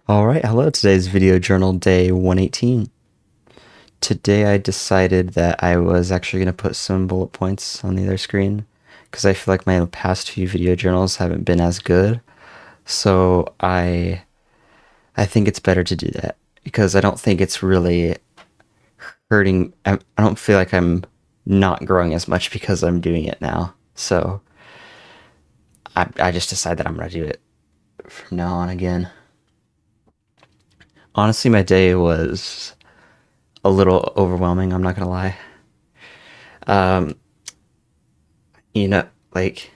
All right, hello. Today's video journal day 118. Today I decided that I was actually going to put some bullet points on the other screen because I feel like my past few video journals haven't been as good. So I think it's better to do that because I don't think it's really hurting. I don't feel like I'm not growing as much because I'm doing it now. So I just decided that I'm going to do it from now on again. Honestly, my day was a little overwhelming. I'm not gonna lie. Um, you know, like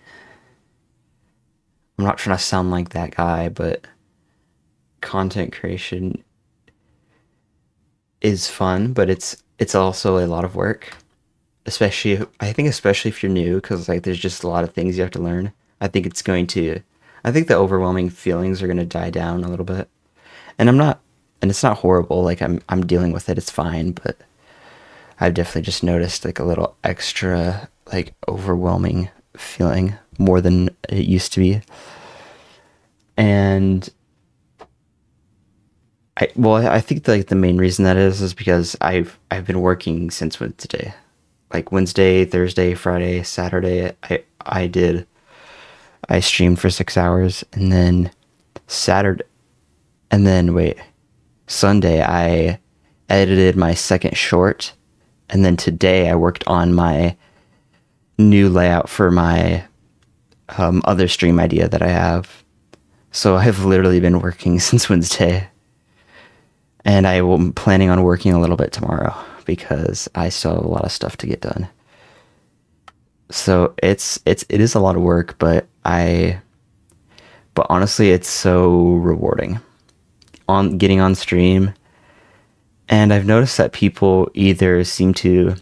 I'm not trying to sound like that guy, but content creation is fun, but it's also a lot of work. Especially if you're new, because like there's just a lot of things you have to learn. I think it's going to, I think the overwhelming feelings are gonna die down a little bit, and I'm not, and it's not horrible. Like I'm dealing with it. It's fine, but I've definitely just noticed like a little extra like overwhelming feeling more than it used to be. And I think like the main reason that is because I've been working since Wednesday. Like Wednesday, Thursday, Friday, Saturday, I streamed for 6 hours, and then Saturday, and then wait, Sunday I edited my second short, and then today I worked on my new layout for my other stream idea that I have. So I've literally been working since Wednesday, and I'm planning on working a little bit tomorrow because I still have a lot of stuff to get done. So it is a lot of work, but honestly, it's so rewarding on getting on stream. And I've noticed that people either seem to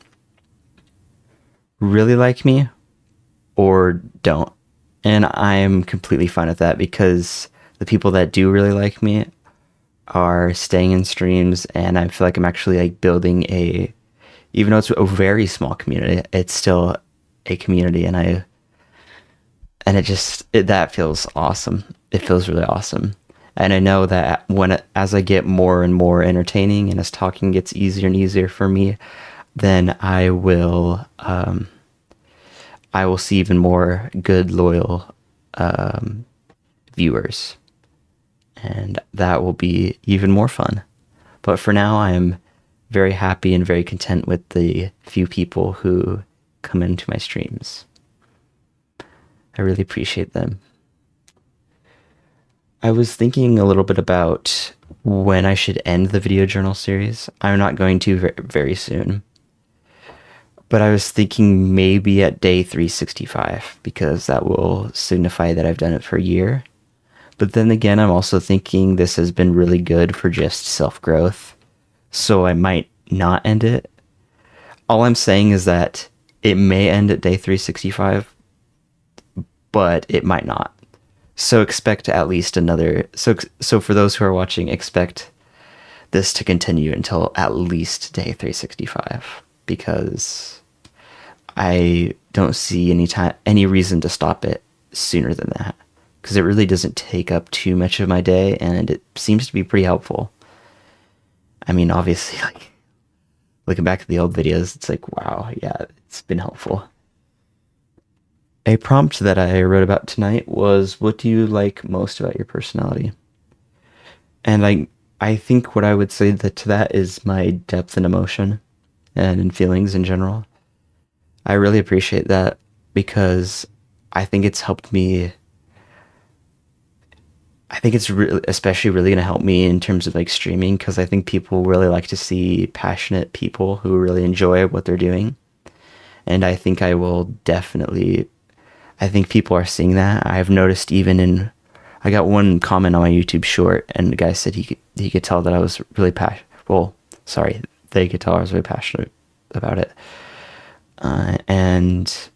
really like me or don't. And I'm completely fine with that because the people that do really like me are staying in streams, and I feel like I'm actually like building even though it's a very small community, it's still a community, and that feels awesome. It feels really awesome. And I know that as I get more and more entertaining and as talking gets easier and easier for me, then I will see even more good, loyal viewers, and that will be even more fun. But for now, I am very happy and very content with the few people who come into my streams. I really appreciate them. I was thinking a little bit about when I should end the video journal series. I'm not going to very soon, but I was thinking maybe at day 365 because that will signify that I've done it for a year. But then again, I'm also thinking this has been really good for just self growth, so I might not end it. All I'm saying is that it may end at day 365, but it might not. So expect at least another. So for those who are watching, expect this to continue until at least day 365 because I don't see any reason to stop it sooner than that because it really doesn't take up too much of my day, and it seems to be pretty helpful. I mean, obviously, like looking back at the old videos, it's like, wow, yeah, it's been helpful. A prompt that I wrote about tonight was, what do you like most about your personality? And I think what I would say to that is my depth and emotion and in feelings in general. I really appreciate that because I think it's helped me. I think it's really, especially really going to help me in terms of like streaming because I think people really like to see passionate people who really enjoy what they're doing. And I think I think people are seeing that. I've noticed I got one comment on my YouTube short, and the guy said he could tell that I was really passionate. Well, sorry, they could tell I was really passionate about it. And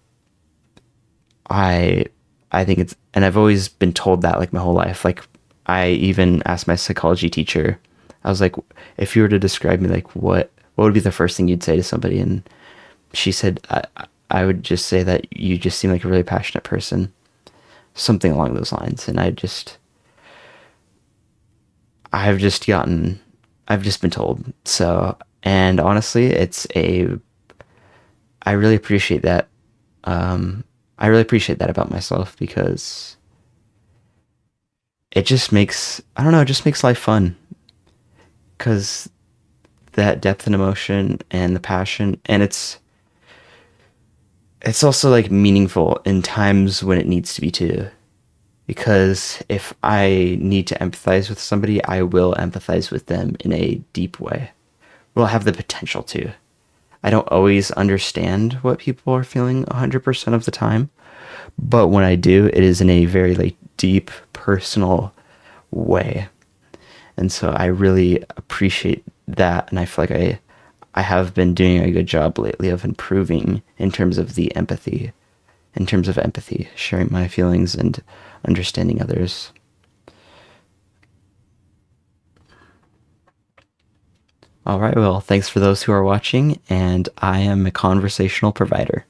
I I think and I've always been told that like my whole life. Like I even asked my psychology teacher, I was like, if you were to describe me, like what would be the first thing you'd say to somebody? And she said, I would just say that you just seem like a really passionate person, something along those lines. And I've just gotten, I've just been told. So, and honestly, I really appreciate that. I really appreciate that about myself because it just makes, I don't know, it just makes life fun. Because that depth and emotion and the passion, and it's also like meaningful in times when it needs to be too. Because if I need to empathize with somebody, I will empathize with them in a deep way. Will have the potential to. I don't always understand what people are feeling 100% of the time, but when I do, it is in a very like deep, personal way. And so I really appreciate that, and I feel like I have been doing a good job lately of improving in terms of the empathy, in terms of empathy, sharing my feelings and understanding others. All right, well, thanks for those who are watching, and I am a conversational provider.